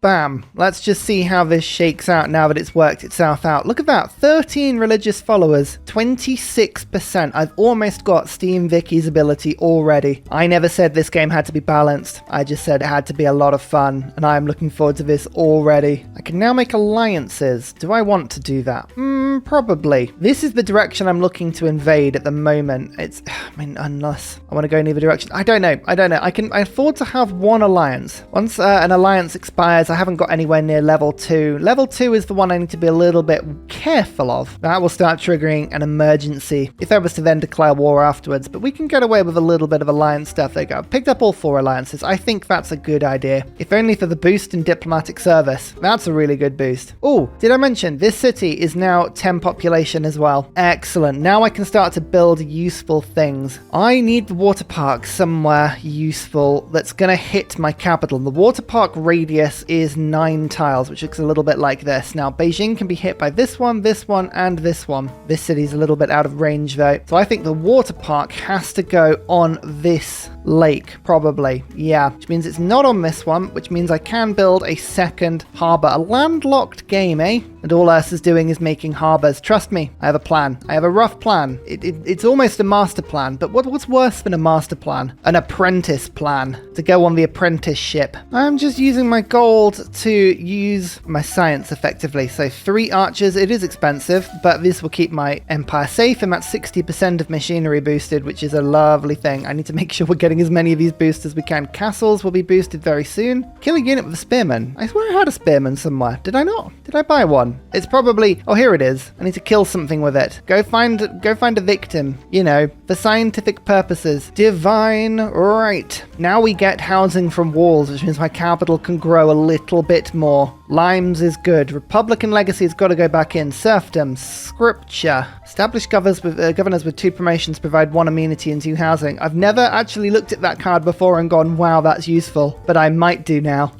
Bam. Let's just see how this shakes out now that it's worked itself out. Look at that. 13 religious followers. 26%. I've almost got Steam Vicky's ability already. I never said this game had to be balanced. I just said it had to be a lot of fun. And I am looking forward to this already. I can now make alliances. Do I want to do that? Probably. This is the direction I'm looking to invade at the moment. Unless I want to go in either direction. I don't know. I can afford to have one alliance. Once an alliance expires, I haven't got anywhere near level 2. Level 2 is the one I need to be a little bit careful of. That will start triggering an emergency if I was to then declare war afterwards, but we can get away with a little bit of alliance stuff. There you go. I've picked up all 4 alliances. I think that's a good idea. If only for the boost in diplomatic service. That's a really good boost. Oh, did I mention this city is now 10 population as well? Excellent. Now I can start to build useful things. I need the water park somewhere useful that's going to hit my capital. The water park radius is 9 tiles, which looks a little bit like this. Now, Beijing can be hit by this one, and this one. This city's a little bit out of range, though. So I think the water park has to go on this lake, probably. Yeah, which means it's not on this one, which means I can build a second harbour. A landlocked game, eh? And all Earth is doing is making harbours. Trust me, I have a plan. I have a rough plan. It's almost a master plan, but what's worse than a master plan? An apprentice plan to go on the apprentice ship. I'm just using my gold to use my science effectively. So 3 archers, it is expensive, but this will keep my empire safe, and that's 60% of machinery boosted, which is a lovely thing. I need to make sure we're getting as many of these boosts as we can. Castles will be boosted very soon. Kill a unit with a spearman. I swear I had a spearman somewhere. Did I not? Did I buy one? It's probably... Oh, here it is. I need to kill something with it. Go find a victim. You know, for scientific purposes. Divine. Right. Now we get housing from walls, which means my capital can grow a little bit more. Limes is good. Republican legacy has got to go back in. Serfdom. Scripture. Establish governors with 2 promotions, provide 1 amenity and 2 housing. I've never actually looked at that card before and gone, wow, that's useful. But I might do now.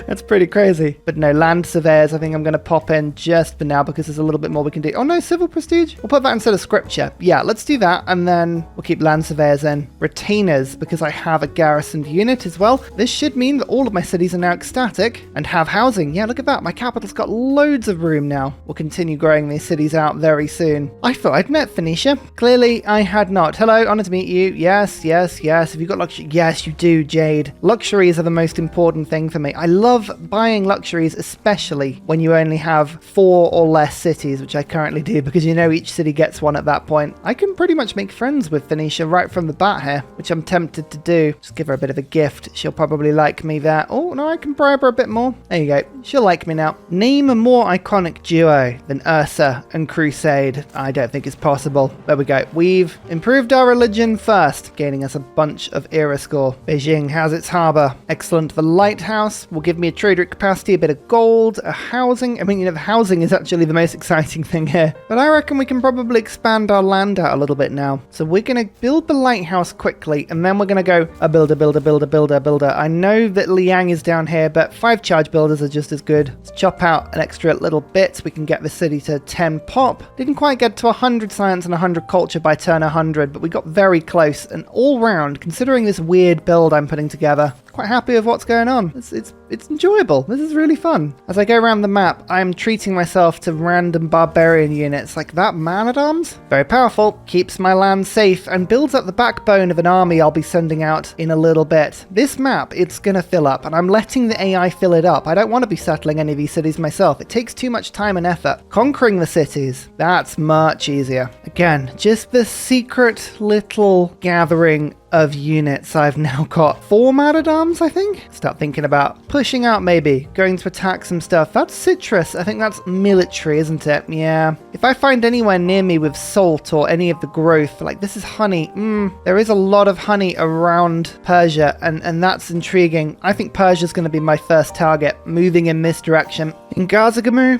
That's pretty crazy. But no, land surveyors, I think I'm going to pop in just for now because there's a little bit more we can do. Oh no, civil prestige. We'll put that instead of scripture. Yeah, let's do that. And then we'll keep land surveyors in. Retainers, because I have a garrisoned unit as well. This should mean that all of my cities are now ecstatic and have housing. Yeah, look at that. My capital's got loads of room now. We'll continue growing these cities out very soon. I thought I'd met Phoenicia. Clearly, I had not. Hello, honored to meet you. Yes. Have you got luxury? Yes, you do, Jade. Luxuries are the most important thing for me. I love buying luxuries, especially when you only have 4 or less cities, which I currently do, because you know each city gets one at that point. I can pretty much make friends with Phoenicia right from the bat here, which I'm tempted to do. Just give her a bit of a gift. She'll probably like me there. Oh, no, I can bribe her a bit more. There you go. She'll like me now. Name a more iconic duo than Ursa and Crusade. I don't think it's possible. There we go. We've improved our religion first, gaining us a bunch of era score. Beijing has its harbour. Excellent. The lighthouse will give me a trader capacity, a bit of gold, a housing. I mean, the housing is actually the most exciting thing here. But I reckon we can probably expand our land out a little bit now. So we're going to build the lighthouse quickly, and then we're going to go a builder. I know that Liang is down here, but 5 charge builders are just as good. Let's chop out an extra little bit. We can get the city to 10 pop. Didn't quite get to 100 science and 100 culture by turn 100, but we got very close. And all round, considering this weird build I'm putting together, quite happy with what's going on. It's enjoyable. This is really fun. As I go around the map, I'm treating myself to random barbarian units like that man-at-arms. Very powerful, keeps my land safe, and builds up the backbone of an army I'll be sending out in a little bit. This map, it's gonna fill up, and I'm letting the AI fill it up. I don't want to be settling any of these cities myself. It takes too much time and effort. Conquering the cities, that's much easier. Again, just the secret little gathering of units. I've now got 4 man-at-arms, I think. Start thinking about pushing out, maybe going to attack some stuff. That's citrus. I think that's military, isn't it? Yeah. If I find anywhere near me with salt or any of the growth, like this is honey. There is a lot of honey around Persia, and that's intriguing. I think Persia's going to be my first target, moving in this direction. In Gazagamu,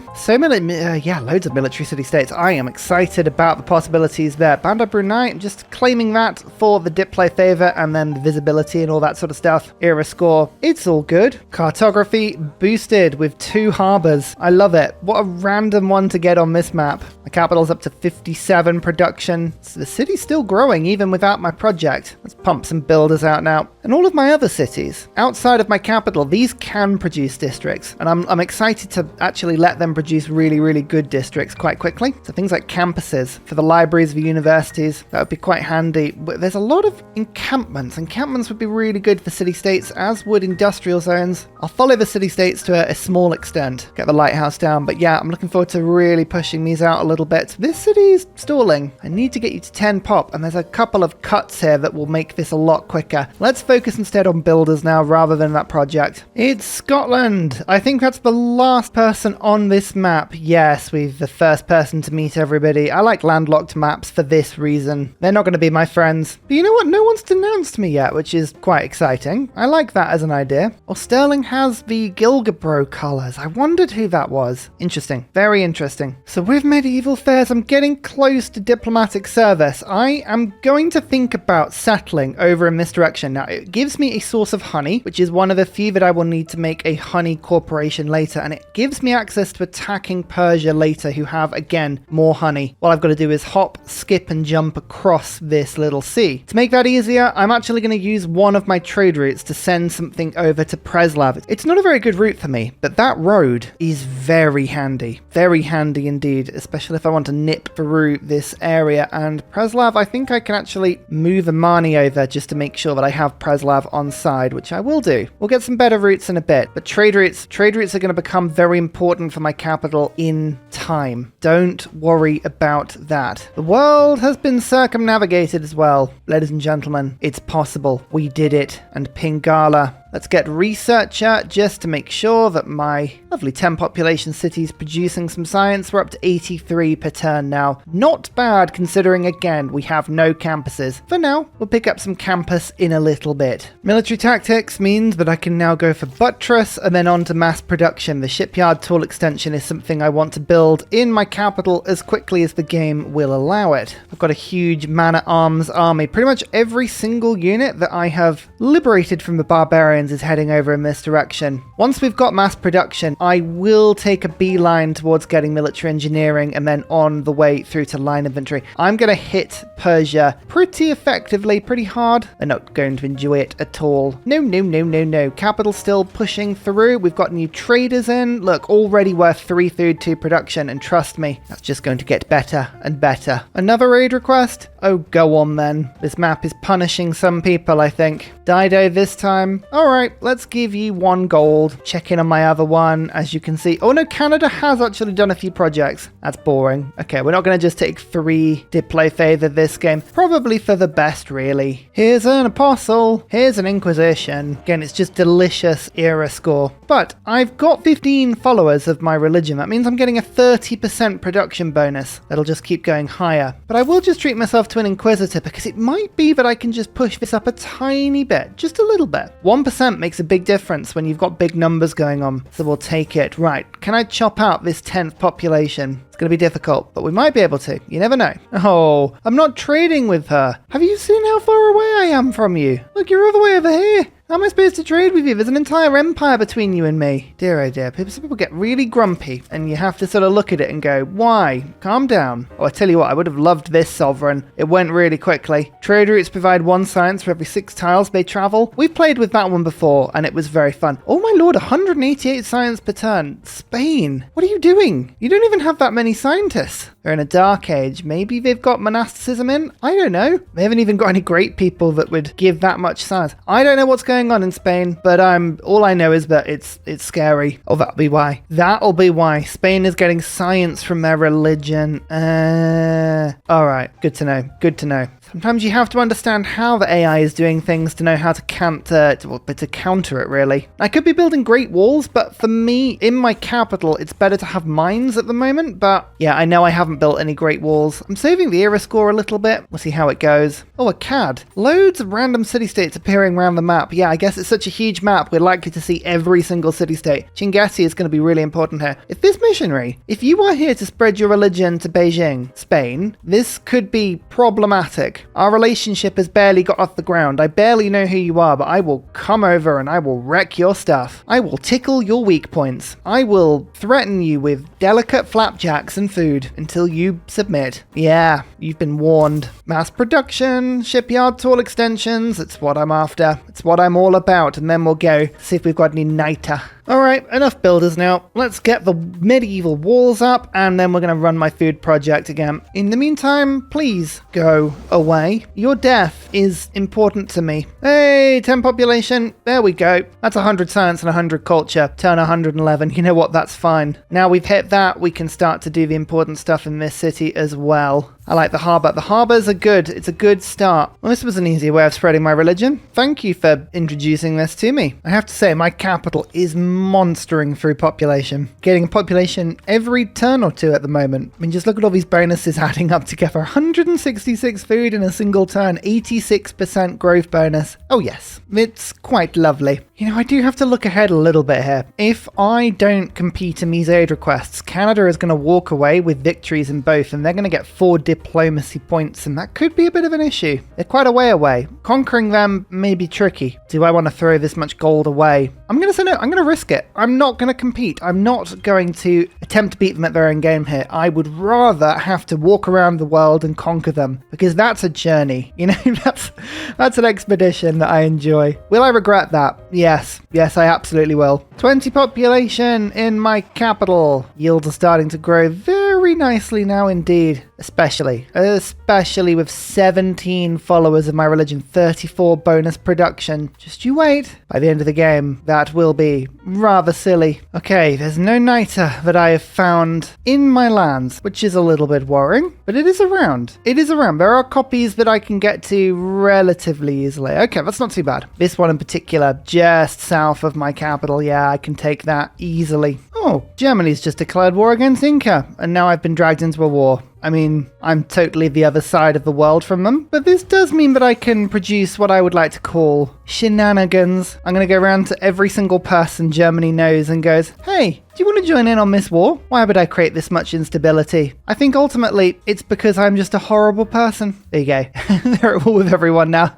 loads of military city-states. I am excited about the possibilities there. Bandar Brunei, just claiming that for the Diplo favor and then the visibility and all that sort of stuff. Era score, it's all good. Cartography boosted with 2 harbors. I love it. What a random one to get on this map. My capital's up to 57 production. So the city's still growing even without my project. Let's pump some builders out now. And all of my other cities, outside of my capital, these can produce districts. And I'm excited to actually let them produce really, really good districts quite quickly. So things like campuses for the libraries of universities, that would be quite handy. But there's a lot of encampments. Encampments would be really good for city-states, as would industrial zones. I'll follow the city-states to a small extent, get the lighthouse down. But yeah, I'm looking forward to really pushing these out a little bit. This city is stalling. I need to get you to 10 pop, and there's a couple of cuts here that will make this a lot quicker. Let's focus instead on builders now rather than that project. It's Scotland. I think that's the last person on this map. Yes, we're the first person to meet everybody. I like landlocked maps for this reason. They're not going to be my friends. But you know what? No one's denounced me yet, which is quite exciting. I like that as an idea. Well, Sterling has the Gilgabro colours. I wondered who that was. Interesting. Very interesting. So with medieval fairs, I'm getting close to diplomatic service. I am going to think about settling over in this direction. Now, it gives me a source of honey, which is one of the few that I will need to make a honey corporation later, and it gives me access to attacking Persia later, who have, again, more honey. What I've got to do is hop, skip, and jump across this little sea. To make that easier, I'm actually going to use one of my trade routes to send something over to Preslav. It's not a very good route for me, but that road is very handy. Very handy indeed, especially if I want to nip through this area. And Preslav, I think I can actually move Amani over just to make sure that I have Preslav on side, which I will do. We'll get some better routes in a bit, but trade routes are going to become very important for my capital in time. Don't worry about that. The world has been circumnavigated as well. Ladies and gentlemen, it's possible. We did it. And Pingala. Let's get researcher just to make sure that my lovely 10 population city is producing some science. We're up to 83 per turn now. Not bad considering, again, we have no campuses. For now, we'll pick up some campus in a little bit. Military tactics means that I can now go for buttress and then on to mass production. The shipyard tool extension is something I want to build in my capital as quickly as the game will allow it. I've got a huge man-at-arms army. Pretty much every single unit that I have liberated from the Barbarians is heading over in this direction. Once we've got mass production, I will take a beeline towards getting military engineering and then on the way through to line infantry. I'm going to hit Persia pretty effectively, pretty hard. They're not going to enjoy it at all. No. Capital still pushing through. We've got new traders in. Look, already worth 3 food to production, and trust me, that's just going to get better and better. Another raid request? Oh, go on then. This map is punishing some people, I think. Dido this time. Alright, let's give you 1 gold. Check in on my other one, as you can see. Oh no, Canada has actually done a few projects. That's boring. Okay, we're not going to just take 3 Diplo favor this game. Probably for the best, really. Here's an apostle. Here's an Inquisition. Again, it's just delicious era score. But I've got 15 followers of my religion. That means I'm getting a 30% production bonus. That'll just keep going higher. But I will just treat myself to an Inquisitor because it might be that I can just push this up a tiny bit. Just a little bit. 1% makes a big difference when you've got big numbers going on. So we'll take it. Right. Can I chop out this 10th population? It's going to be difficult, but we might be able to. You never know. Oh, I'm not trading with her. Have you seen how far away I am from you? Look, you're all the way over here. How am I supposed to trade with you? There's an entire empire between you and me. Dear oh dear, some people get really grumpy and you have to sort of look at it and go, why? Calm down. Oh, I tell you what, I would have loved this sovereign. It went really quickly. Trade routes provide 1 science for every 6 tiles they travel. We've played with that one before and it was very fun. Oh my lord, 188 science per turn. Spain, what are you doing? You don't even have that many scientists. They're in a dark age. Maybe they've got monasticism in? I don't know. They haven't even got any great people that would give that much science. I don't know what's going on in Spain, but all I know is that it's scary. Oh, that'll be why. That'll be why. Spain is getting science from their religion. Alright, good to know. Good to know. Sometimes you have to understand how the AI is doing things to know how to counter it, really. I could be building great walls, but for me, in my capital, it's better to have mines at the moment. But yeah, I know I haven't built any great walls. I'm saving the era score a little bit. We'll see how it goes. Oh, a CAD. Loads of random city-states appearing around the map. Yeah, yeah, I guess it's such a huge map, we're likely to see every single city-state. Chinguetti is going to be really important here. If this missionary, if you are here to spread your religion to Beijing, Spain, this could be problematic. Our relationship has barely got off the ground. I barely know who you are, but I will come over and I will wreck your stuff. I will tickle your weak points. I will threaten you with delicate flapjacks and food until you submit. Yeah, you've been warned. Mass production, shipyard tool extensions, it's what I'm after. It's what I'm all about, and then we'll go see if we've got any niter. Alright, enough builders now. Let's get the medieval walls up, and then we're going to run my food project again. In the meantime, please go away. Your death is important to me. Hey, 10 population. There we go. That's 100 science and 100 culture. Turn 111. You know what? That's fine. Now we've hit that, we can start to do the important stuff in this city as well. I like the harbour. The harbours are good. It's a good start. Well, this was an easy way of spreading my religion. Thank you for introducing this to me. I have to say, my capital is monstering through population. Getting a population every turn or two at the moment. I mean, just look at all these bonuses adding up together. 166 food in a single turn. 86% growth bonus. Oh yes, it's quite lovely. You know, I do have to look ahead a little bit here. If I don't compete in these aid requests, Canada is going to walk away with victories in both, and they're going to get 4 diplomacy points, and that could be a bit of an issue. They're quite a way away. Conquering them may be tricky. Do I want to throw this much gold away? I'm going to say no. I'm going to risk it. I'm not going to compete. I'm not going to attempt to beat them at their own game here. I would rather have to walk around the world and conquer them, because that's a journey. You know, that's an expedition that I enjoy. Will I regret that? Yes, I absolutely will. 20 population in my capital. Yields are starting to grow very nicely now indeed. Especially with 17 followers of my religion, 34 bonus production. Just you wait. By the end of the game, that will be rather silly. Okay, there's no niter that I have found in my lands, which is a little bit worrying, but it is around. There are copies that I can get to relatively easily. Okay, that's not too bad. This one in particular, just south of my capital. Yeah, I can take that easily. Oh, Germany's just declared war against Inca, and now I've been dragged into a war. I mean, I'm totally the other side of the world from them, but this does mean that I can produce what I would like to call shenanigans. I'm going to go around to every single person Germany knows and goes, hey, do you want to join in on this war? Why would I create this much instability? I think ultimately it's because I'm just a horrible person. There you go. They're at war with everyone now.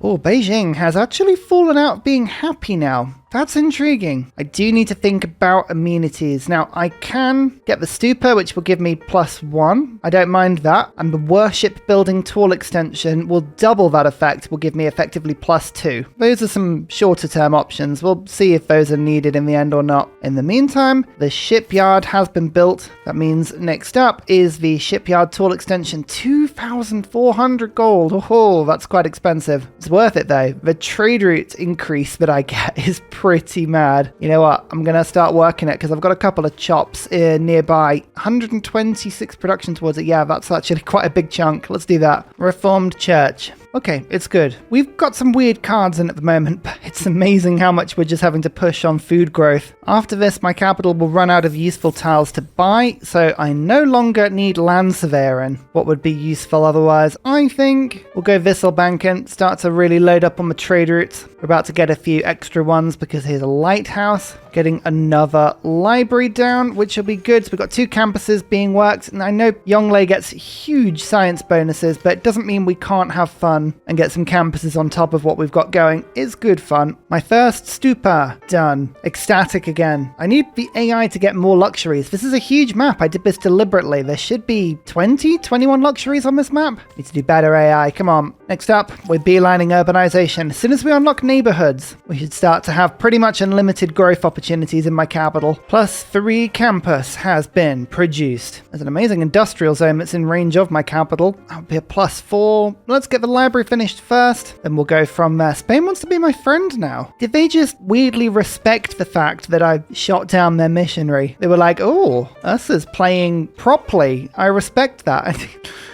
Oh, Beijing has actually fallen out being happy now. That's intriguing. I do need to think about amenities. Now, I can get the stupa, which will give me +1. I don't mind that. And the worship building tool extension will double that effect, will give me effectively +2. Those are some shorter term options. We'll see if those are needed in the end or not. In the meantime, the shipyard has been built. That means next up is the shipyard tool extension, 2,400 gold. Oh, that's quite expensive. It's worth it though. The trade route increase that I get is pretty mad. You know what? I'm going to start working it because I've got a couple of chops nearby. 126 production towards it. Yeah, that's actually quite a big chunk. Let's do that. Reformed Church. Okay, it's good. We've got some weird cards in at the moment, but it's amazing how much we're just having to push on food growth. After this, my capital will run out of useful tiles to buy, so I no longer need land surveying. What would be useful otherwise? I think we'll go Visselbanken, start to really load up on the trade routes. We're about to get a few extra ones because here's a lighthouse. Getting another library down, which will be good. So we've got 2 campuses being worked, and I know Yongle gets huge science bonuses, but it doesn't mean we can't have fun and get some campuses on top of what we've got going. It's good fun. My first stupa done. Ecstatic again. I need the AI to get more luxuries. This is a huge map. I did this deliberately. There should be 21 luxuries on this map. Need to do better AI. Come on. Next up, we're beelining urbanization. As soon as we unlock neighborhoods, we should start to have pretty much unlimited growth opportunities in my capital. +3 campus has been produced. There's an amazing industrial zone that's in range of my capital. That would be a +4. Let's get the library finished first, then we'll go from there. Spain wants to be my friend now. Did they just weirdly respect the fact that I shot down their missionary? They were like, oh, us is playing properly. I respect that.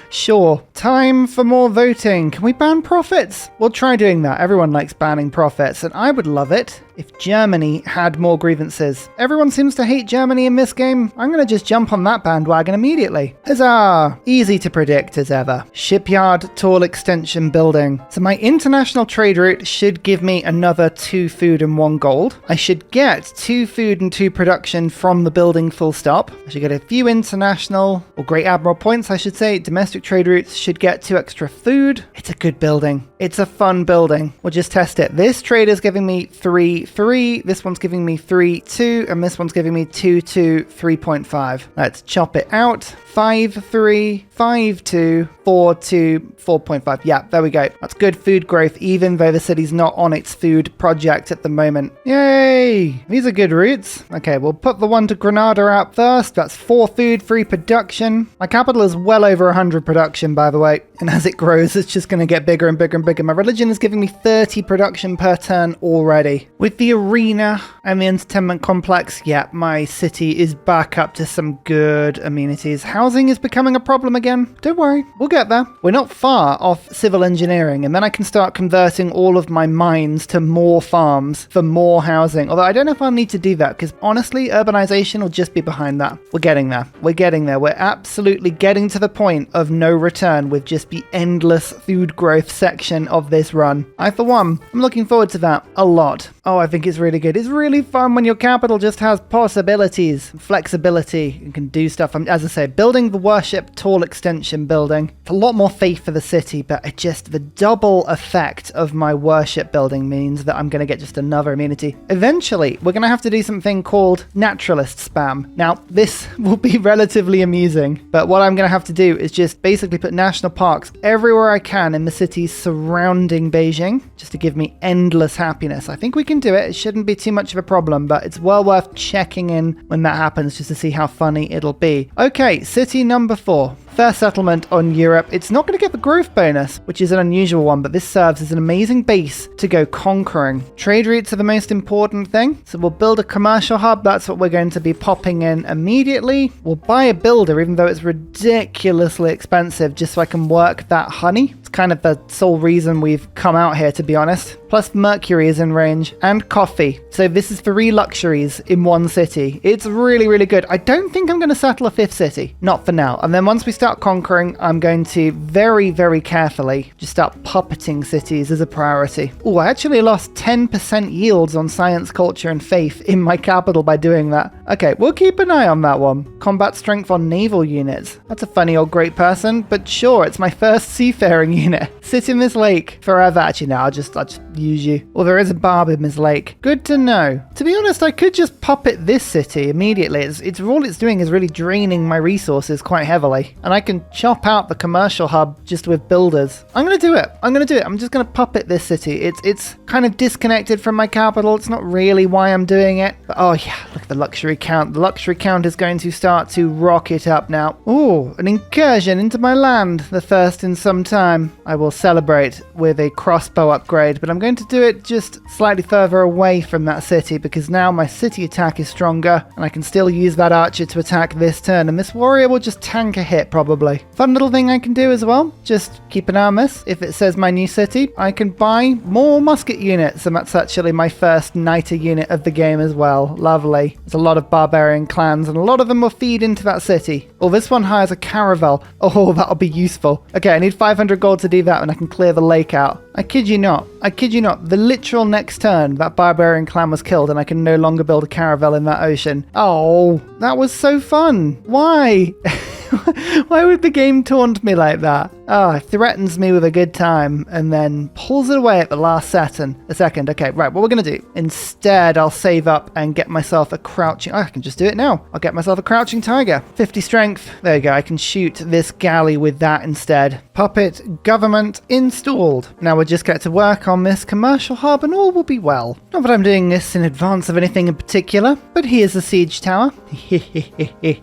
Sure. Time for more voting. Can we ban profits? We'll try doing that. Everyone likes banning profits, and I would love it if Germany had more grievances. Everyone seems to hate Germany in this game. I'm going to just jump on that bandwagon immediately. Huzzah! Easy to predict as ever. Shipyard tall extension building. So my international trade route should give me another 2 food and 1 gold. I should get 2 food and 2 production from the building full stop. I should get a few international, or Great Admiral points I should say. Domestic trade routes should get 2 extra food. It's a good building. It's a fun building. We'll just test it. This trade is giving me 3, 3. This one's giving me 3, 2. And this one's giving me 2, 2, 3.5. Let's chop it out. 5, 3, 5, 2, 4, 2, 4.5. Yeah, there we go. That's good food growth, even though the city's not on its food project at the moment. Yay! These are good routes. Okay, we'll put the one to Granada out first. That's 4 food, 3 production. My capital is well over 100 production, by the way. And as it grows, it's just going to get bigger and bigger and bigger. My religion is giving me 30 production per turn already. With the arena and the entertainment complex, yeah, my city is back up to some good amenities. Housing is becoming a problem again. Don't worry, we'll get there. We're not far off civil engineering, and then I can start converting all of my mines to more farms for more housing. Although I don't know if I'll need to do that, because honestly, urbanization will just be behind that. We're getting there. We're getting there. We're absolutely getting to the point of no return with just the endless food growth section of this run. I, for one, I'm looking forward to that a lot. Oh, I think it's really good. It's really fun when your capital just has possibilities, flexibility, and can do stuff. As I say, building the worship tall extension building. It's a lot more faith for the city, but it just, the double effect of my worship building means that I'm going to get just another amenity. Eventually, we're going to have to do something called naturalist spam. Now, this will be relatively amusing, but what I'm going to have to do is just basically put national parks everywhere I can in the cities surrounding Beijing, just to give me endless happiness. I think we can do it. It shouldn't be too much of a problem, but it's well worth checking in when that happens just to see how funny it'll be. Okay, city number 4. First settlement on Europe. It's not going to get the growth bonus, which is an unusual one, but this serves as an amazing base to go conquering. Trade routes are the most important thing, so we'll build a commercial hub. That's what we're going to be popping in immediately. We'll buy a builder, even though it's ridiculously expensive, just so I can work that honey. It's kind of the sole reason we've come out here, to be honest. Plus Mercury is in range, and coffee. So this is 3 luxuries in one city. It's really, really good. I don't think I'm going to settle a 5th city. Not for now. And then once we start conquering, I'm going to very, very carefully just start puppeting cities as a priority. Oh, I actually lost 10% yields on science, culture, and faith in my capital by doing that. Okay, we'll keep an eye on that one. Combat strength on naval units. That's a funny old great person, but sure, it's my first seafaring unit. Sit in this lake forever. Actually, no, I'll just use you. Well, there is a barb in this lake. Good to know. To be honest, I could just puppet this city immediately. It's all it's doing is really draining my resources quite heavily. And I can chop out the commercial hub just with builders. I'm going to do it. I'm just going to puppet this city. It's kind of disconnected from my capital. It's not really why I'm doing it. But oh yeah, look at the luxury count. The luxury count is going to start to rocket up now. Oh, an incursion into my land. The first in some time. I will celebrate with a crossbow upgrade, but I'm going to do it just slightly further away from that city because now my city attack is stronger and I can still use that archer to attack this turn, and this warrior will just tank a hit probably. Fun little thing I can do as well, just keep an eye on this. If it says my new city, I can buy more musket units, and that's actually my first knighter unit of the game as well. Lovely. There's a lot of barbarian clans and a lot of them will feed into that city. Oh, this one hires a caravel. Oh, that'll be useful. Okay, I need 500 gold to do that and I can clear the lake out. I kid you not. The literal next turn, that barbarian clan was killed and I can no longer build a caravel in that ocean. Oh, that was so fun. Why? Why would the game taunt me like that? Oh, it threatens me with a good time and then pulls it away at the last second. Okay, right, what we're going to do. Instead, I'll save up and get myself a crouching... Oh, I can just do it now. I'll get myself a crouching tiger. 50 strength. There you go. I can shoot this galley with that instead. Puppet government installed. Now we'll just get to work on this commercial hub and all will be well. Not that I'm doing this in advance of anything in particular, but here's the siege tower.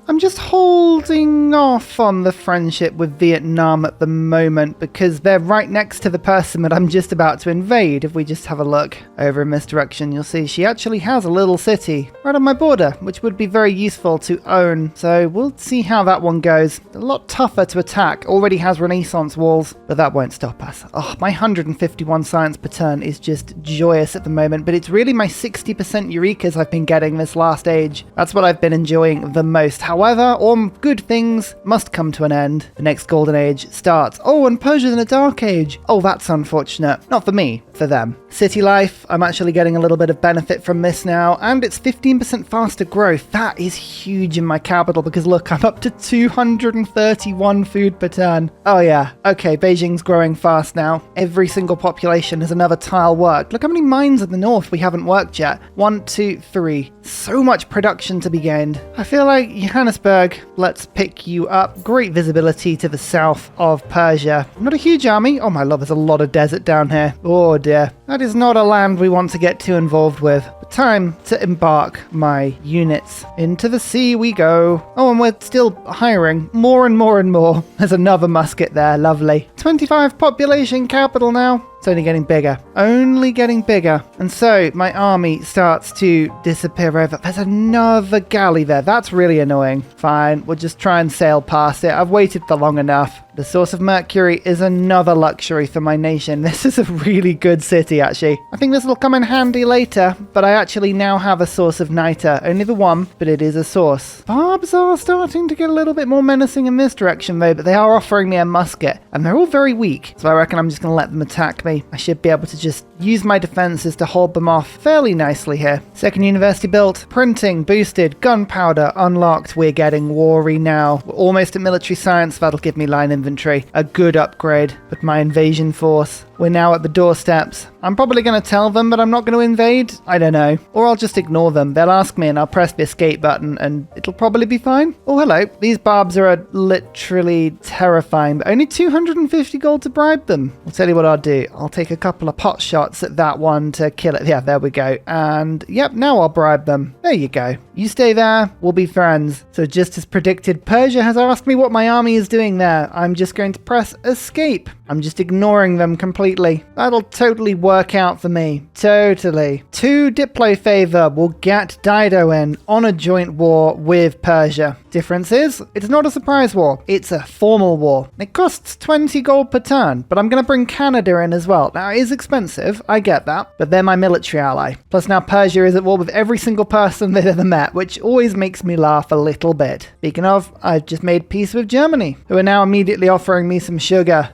I'm just holding off on the friendship with Vietnam at the moment because they're right next to the person that I'm just about to invade. If we just have a look over in this direction, you'll see she actually has a little city right on my border, which would be very useful to own. So we'll see how that one goes. A lot tougher to attack. Already has Renaissance walls, but that won't stop us. Oh, my 151 science per turn is just joyous at the moment, but it's really my 60% Eurekas I've been getting this last age. That's what I've been enjoying the most. However, all good things must come to an end. The next golden age starts. Oh, and Persia's in a dark age. Oh, that's unfortunate. Not for me, for them. City life, I'm actually getting a little bit of benefit from this now, and it's 15% faster growth. That is huge in my capital because look, I'm up to 231 food per turn. Oh yeah, okay, Beijing's growing fast now. Every single population has another tile worked. Look how many mines in the north we haven't worked yet. 1, 2, 3. So much production to be gained. I feel like Johannesburg, let's pick you up. Great visibility to the south of Persia. Not a huge army. Oh my lord, there's a lot of desert down here. Oh dear. That is not a land we want to get too involved with. But time to embark my units. Into the sea we go. Oh, and we're still hiring more and more and more. There's another musket there. Lovely. 25 population capital now. It's only getting bigger. Only getting bigger. And so my army starts to disappear over. There's another galley there. That's really annoying. Fine. We'll just try and sail past it. I've waited for long enough. The source of Mercury is another luxury for my nation. This is a really good city, actually. I think this will come in handy later, but I actually now have a source of Niter. Only the one, but it is a source. Barbs are starting to get a little bit more menacing in this direction, though, but they are offering me a musket, and they're all very weak, so I reckon I'm just going to let them attack me. I should be able to just use my defenses to hold them off fairly nicely here. Second university built, printing, boosted, gunpowder, unlocked. We're getting war-y now. We're almost at military science. That'll give me line infantry. A good upgrade. But my invasion force, we're now at the doorsteps. I'm probably going to tell them, but I'm not going to invade. I don't know. Or I'll just ignore them. They'll ask me and I'll press the escape button and it'll probably be fine. Oh, hello. These barbs are literally terrifying, but only 250 gold to bribe them. I'll tell you what I'll do. I'll take a couple of pot shots at that one to kill it. Yeah, there we go. And yep, now I'll bribe them. There you go. You stay there. We'll be friends. So just as predicted, Persia has asked me what my army is doing there. I'm just going to press escape. I'm just ignoring them completely. That'll totally work out for me. Totally. 2 Diplo favor will get Dido in on a joint war with Persia. Difference is, it's not a surprise war. It's a formal war. It costs 20 gold per turn, but I'm going to bring Canada in as well. Now, it is expensive. I get that. But they're my military ally. Plus now Persia is at war with every single person they've ever met, which always makes me laugh a little bit. Speaking of, I've just made peace with Germany, who are now immediately offering me some sugar.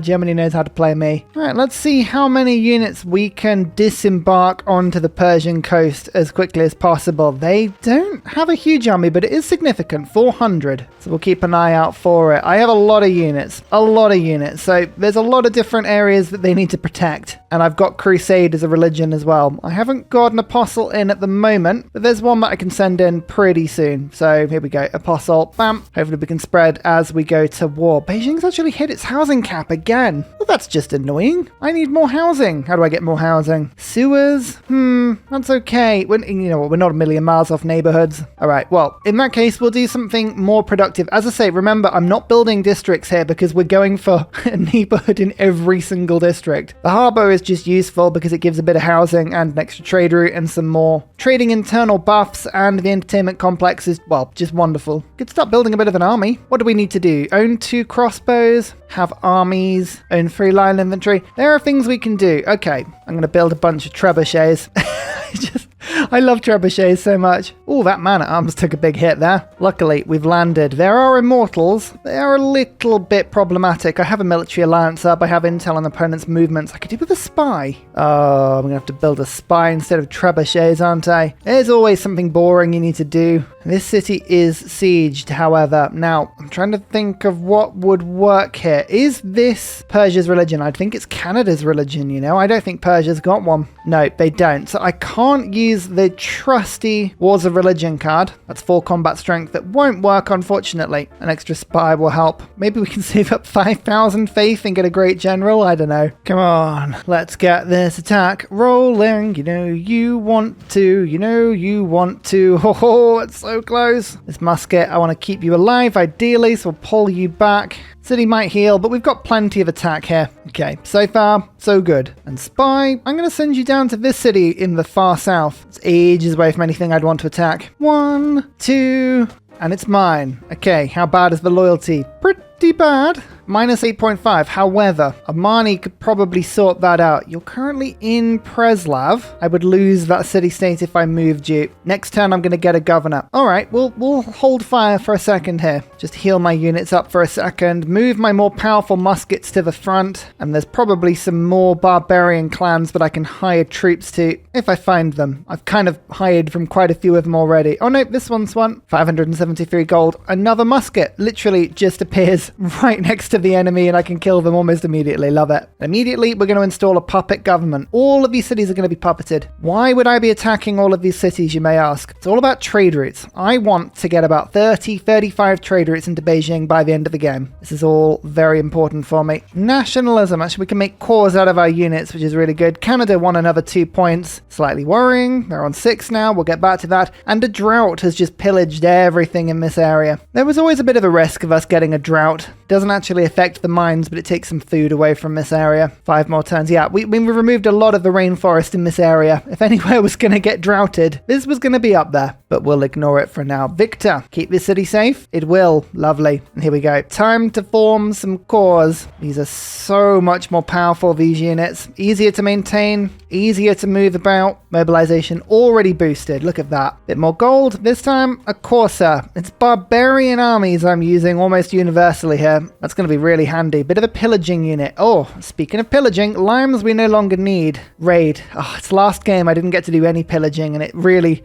Germany knows how to play me. Alright, let's see how many units we can disembark onto the Persian coast as quickly as possible. They don't have a huge army, but it is significant, 400. So we'll keep an eye out for it. I have a lot of units. So there's a lot of different areas that they need to protect. And I've got Crusade as a religion as well. I haven't got an Apostle in at the moment, but there's one that I can send in pretty soon. So here we go, Apostle, bam. Hopefully we can spread as we go to war. Beijing's actually hit its housing cap again. Well, that's just annoying. I need more housing. How do I get more housing? Sewers? That's okay. We're not a million miles off neighborhoods. All right, well, in that case, we'll do something more productive. As I say, remember, I'm not building districts here because we're going for a neighborhood in every single district. The harbor is just useful because it gives a bit of housing and an extra trade route and some more trading internal buffs, and the entertainment complex is, well, just wonderful. Could start building a bit of an army. What do we need to do? Own 2 crossbows, have armies, own 3 line infantry. There are things we can do. Okay, I'm going to build a bunch of trebuchets. I love trebuchets so much. Oh, that man-at-arms took a big hit there. Luckily, we've landed. There are immortals. They are a little bit problematic. I have a military alliance up. I have intel on opponents' movements. I could do with a spy. Oh, I'm going to have to build a spy instead of trebuchets, aren't I? There's always something boring you need to do. This city is sieged, however. Now, I'm trying to think of what would work here. Is this Persia's religion? I think it's Canada's religion, you know? I don't think Persia's got one. No, they don't. So I can't use the trusty Wars of Religion card. That's 4 combat strength. That won't work, unfortunately. An extra spy will help. Maybe we can save up 5,000 faith and get a great general. I don't know. Come on, let's get this attack rolling. You know you want to. You know you want to. Oh, it's so So close. This musket, I want to keep you alive ideally, so we'll pull you back. City might heal, but we've got plenty of attack here. Okay, so far, so good. And Spy, I'm going to send you down to this city in the far south. It's ages away from anything I'd want to attack. 1, 2, and it's mine. Okay, how bad is the loyalty? Pretty bad. Minus 8.5. However, Amani could probably sort that out. You're currently in Preslav. I would lose that city-state if I moved you. Next turn, I'm going to get a governor. All right, we'll hold fire for a second here. Just heal my units up for a second. Move my more powerful muskets to the front. And there's probably some more barbarian clans that I can hire troops to if I find them. I've kind of hired from quite a few of them already. Oh no, this one's one. 573 gold. Another musket literally just appears right next to the enemy and I can kill them almost immediately. Love it. Immediately, we're going to install a puppet government. All of these cities are going to be puppeted. Why would I be attacking all of these cities, you may ask? It's all about trade routes. I want to get about 35 trade routes into Beijing by the end of the game. This is all very important for me. Nationalism. Actually, we can make cores out of our units, which is really good. Canada won another 2 points. Slightly worrying. They're on 6 now. We'll get back to that. And a drought has just pillaged everything in this area. There was always a bit of a risk of us getting a drought. Doesn't actually affect the mines, but it takes some food away from this area. 5 more turns. Yeah, we removed a lot of the rainforest in this area. If anywhere was going to get droughted, this was going to be up there. But we'll ignore it for now. Victor, keep this city safe? It will. Lovely. And here we go. Time to form some cores. These are so much more powerful, these units. Easier to maintain, easier to move about. Mobilization already boosted. Look at that. Bit more gold. This time, a Corsa. It's barbarian armies I'm using almost universally here. That's going to be really handy. Bit of a pillaging unit. Oh, speaking of pillaging, limes we no longer need. Raid. Oh, it's last game I didn't get to do any pillaging and it really,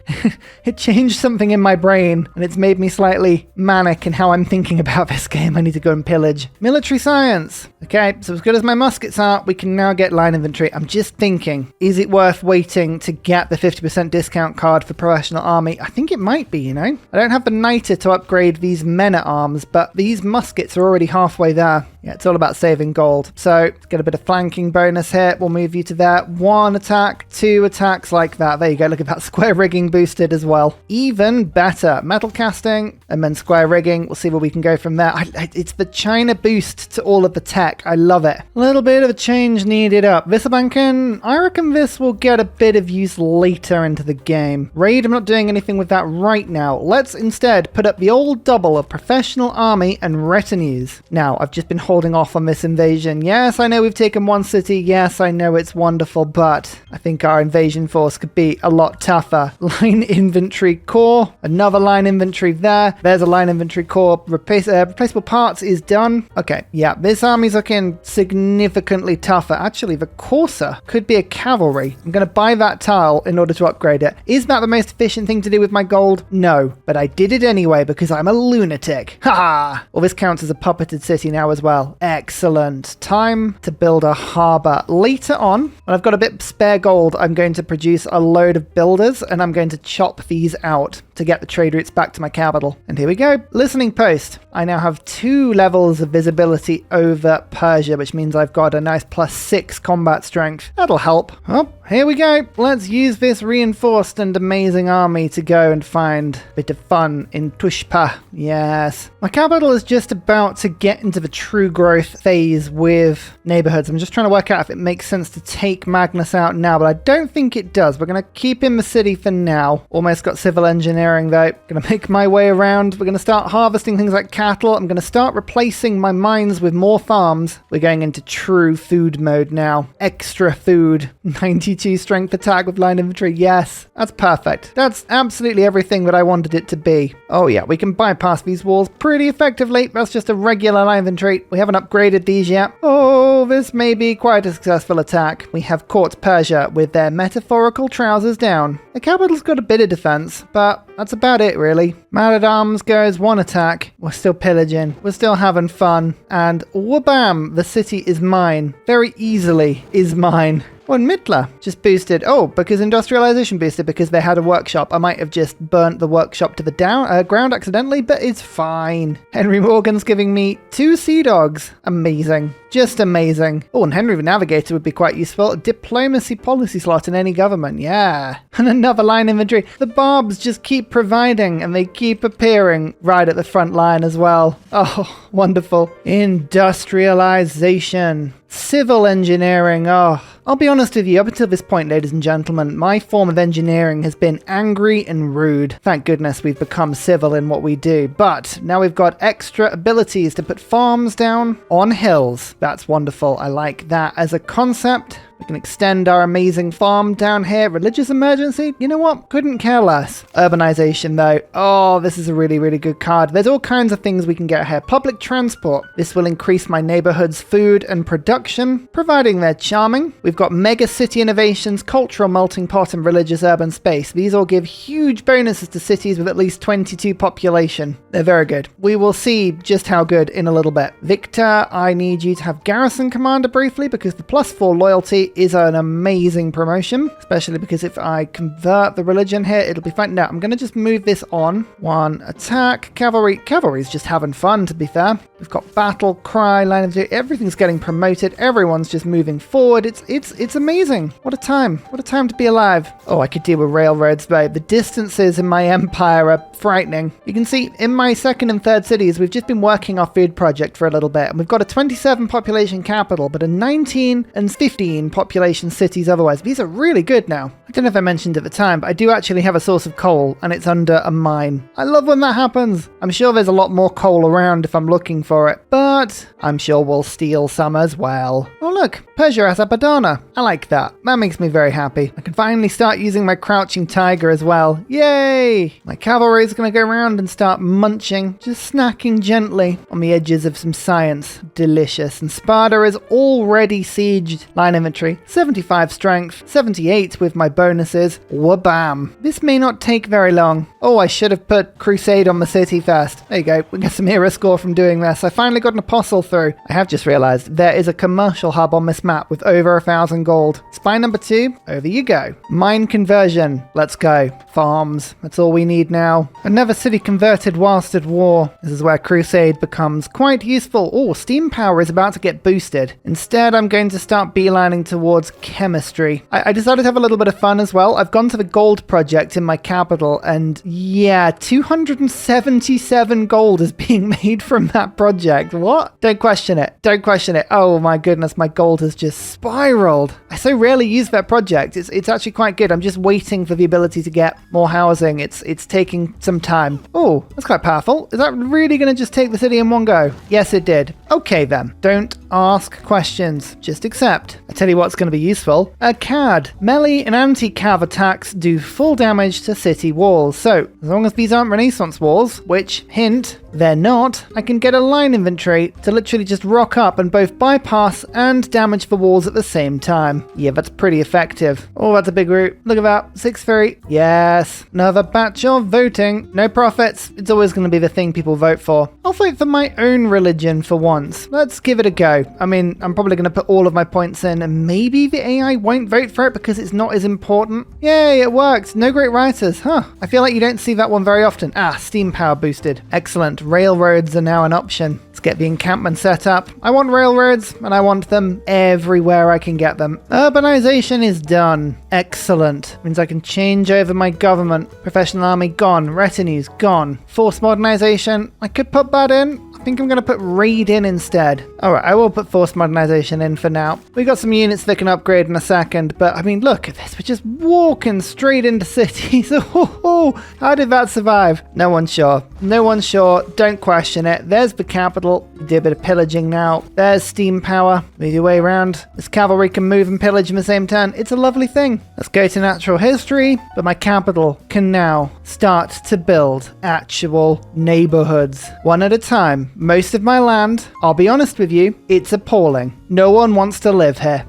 it changed something in my brain and it's made me slightly manic in how I'm thinking about this game. I need to go and pillage. Military science. Okay, so as good as my muskets are, we can now get line infantry. I'm just thinking, is it worth waiting to get the 50% discount card for professional army? I think it might be, you know? I don't have the niter to upgrade these men-at-arms, but these muskets are already halfway there. Yeah, it's all about saving gold. So, let's get a bit of flanking bonus here. We'll move you to there. 1 attack, 2 attacks like that. There you go. Look at that. Square rigging boosted as well. Even better. Metal casting and then square rigging. We'll see where we can go from there. It's the China boost to all of the tech. I love it. A little bit of a change needed up. Visserbanken, I reckon this will get a bit of use later into the game. Raid, I'm not doing anything with that right now. Let's instead put up the old double of professional army and retinues. Now, I've just been holding off on this invasion. Yes, I know we've taken one city. Yes, I know it's wonderful, but I think our invasion force could be a lot tougher. Line infantry core, another line infantry there. There's a line infantry core. Replaceable parts is done. Okay, yeah, this army's looking significantly tougher. Actually, the Corsa could be a cavalry. I'm going to buy that tile in order to upgrade it. Is that the most efficient thing to do with my gold? No, but I did it anyway because I'm a lunatic. Ha! Well, this counts as a puppeted city now as well. Excellent. Time to build a harbour. Later on, when I've got a bit of spare gold, I'm going to produce a load of builders and I'm going to chop these out to get the trade routes back to my capital. And here we go. Listening post. I now have 2 levels of visibility over Persia, which means I've got a nice +6 combat strength. That'll help. Oh, here we go. Let's use this reinforced and amazing army to go and find a bit of fun in Tushpa. Yes. My capital is just about to get into the true growth phase with neighborhoods. I'm just trying to work out if it makes sense to take Magnus out now, but I don't think it does. We're going to keep in the city for now. Almost got civil engineering though. Going to make my way around. We're going to start harvesting things like cattle. I'm going to start replacing my mines with more farms. We're going into true food mode now. Extra food. 92 strength attack with line infantry. Yes, that's perfect. That's absolutely everything that I wanted it to be. Oh yeah, we can bypass these walls pretty effectively. That's just a regular line infantry. We haven't upgraded these yet. Oh, this may be quite a successful attack. We have caught Persia with their metaphorical trousers down. The capital's got a bit of defense, but that's about it really. Man-at-Arms goes 1 attack. We're still pillaging. We're still having fun. And whabam, the city is mine. Very easily is mine. Oh, and Mittler just boosted. Oh, because industrialization boosted because they had a workshop. I might have just burnt the workshop to the ground accidentally, but it's fine. Henry Morgan's giving me 2 sea dogs. Amazing. Just amazing. Oh, and Henry the Navigator would be quite useful. Diplomacy policy slot in any government. Yeah. And another line inventory. The Barbs just keep providing and they keep appearing right at the front line as well. Oh, wonderful. Industrialization. Civil engineering. Oh, I'll be honest with you, up until this point, ladies and gentlemen, my form of engineering has been angry and rude. Thank goodness we've become civil in what we do. But now we've got extra abilities to put farms down on hills. That's wonderful. I like that as a concept. We can extend our amazing farm down here. Religious emergency? You know what? Couldn't care less. Urbanization, though. Oh, this is a really, really good card. There's all kinds of things we can get here. Public transport. This will increase my neighborhood's food and production, providing they're charming. We've got mega city innovations, cultural melting pot, and religious urban space. These all give huge bonuses to cities with at least 22 population. They're very good. We will see just how good in a little bit. Victor, I need you to have garrison commander briefly because the +4 loyalty is an amazing promotion, especially because if I convert the religion here, it'll be fine. Now, I'm going to just move this on. 1 attack. Cavalry. Cavalry's just having fun, to be fair. We've got battle cry, line of duty. Everything's getting promoted. Everyone's just moving forward. It's amazing. What a time. What a time to be alive. Oh, I could deal with railroads, babe. The distances in my empire are frightening. You can see in my 2nd and 3rd cities, we've just been working our food project for a little bit. And we've got a 27 population capital, but a 19 and 15 population cities otherwise. These are really good now. I don't know if I mentioned at the time, but I do actually have a source of coal and it's under a mine. I love when that happens. I'm sure there's a lot more coal around if I'm looking for it, but I'm sure we'll steal some as well. Oh look, Persia has a Badana. I like that. That makes me very happy. I can finally start using my crouching tiger as well. Yay! My cavalry is going to go around and start munching, just snacking gently on the edges of some science. Delicious. And Sparta is already sieged. Line infantry, 75 strength, 78 with my bonuses. Wabam. This may not take very long. Oh, I should have put Crusade on the city first. There you go. We get some hero score from doing this. I finally got an apostle through. I have just realized there is a commercial hub on this map with over 1,000 gold. Spy number 2, over you go. Mine conversion. Let's go. Farms. That's all we need now. Another city converted whilst at war. This is where Crusade becomes quite useful. Oh, steam power is about to get boosted. Instead, I'm going to start beelining towards chemistry. I decided to have a little bit of fun as well. I've gone to the gold project in my capital and yeah, 277 gold is being made from that project. What? Don't question it. Don't question it. Oh my goodness, my gold has just spiraled. I so rarely use that project. It's actually quite good. I'm just waiting for the ability to get more housing. It's taking some time. Oh, that's quite powerful. Is that really going to just take the city in one go? Yes, it did. Okay then. Don't ask questions. Just accept. I tell you what's going to be useful. A CAD. Melee and anti-cav attacks do full damage to city walls. So, as long as these aren't Renaissance walls, which, hint, they're not, I can get a line inventory to literally just rock up and both bypass and damage the walls at the same time. Yeah, that's pretty effective. Oh, that's a big route. Look at that. 6-3. Yes. Another batch of voting. No profits. It's always going to be the thing people vote for. I'll vote for my own religion for once. Let's give it a go. I mean, I'm probably going to put all of my points in and maybe the AI won't vote for it because it's not as important. Yay, it worked. No great writers. Huh. I feel like you don't see that one very often. Ah, steam power boosted. Excellent. Railroads are now an option. Let's get the encampment set up. I want railroads and I want them everywhere I can get them. Urbanization is done. Excellent. Means I can change over my government. Professional army gone. Retinues gone. Force modernization. I could put that in. I think I'm going to put raid in instead. Alright, I will put force modernization in for now. We got some units that can upgrade in a second, but I mean, look at this. We're just walking straight into cities. Oh, how did that survive? No one's sure. No one's sure. Don't question it. There's the capital. We did a bit of pillaging now. There's steam power. Move your way around. This cavalry can move and pillage in the same turn. It's a lovely thing. Let's go to natural history, but my capital can now start to build actual neighborhoods. One at a time. Most of my land, I'll be honest with you, it's appalling. No one wants to live here.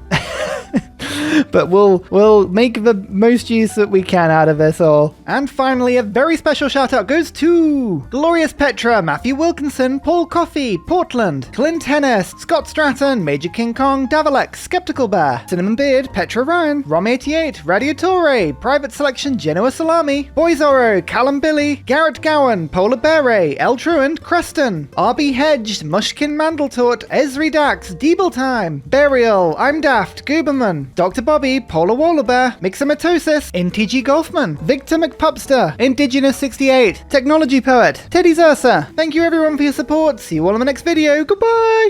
But we'll make the most use that we can out of this all. And finally, a very special shout out goes to Glorious Petra, Matthew Wilkinson, Paul Coffey, Portland, Clint Hennis, Scott Stratton, Major King Kong, Davalek, Skeptical Bear, Cinnamon Beard, Petra Ryan, Rom88, Radiatore, Private Selection, Genoa Salami, Boyzoro, Callum Billy, Garrett Gowan, Polar Beret, El Truant, Creston, RB Hedged, Mushkin Mandletort, Esri Dax, Deeble Time, Burial, I'm Daft, Gooberman, Dr. Bobby, Polar Wallabear, Mixomatosis, NTG Golfman, Victor McPupster, Indigenous68, Technology Poet, Teddy Zersa. Thank you everyone for your support. See you all in the next video. Goodbye!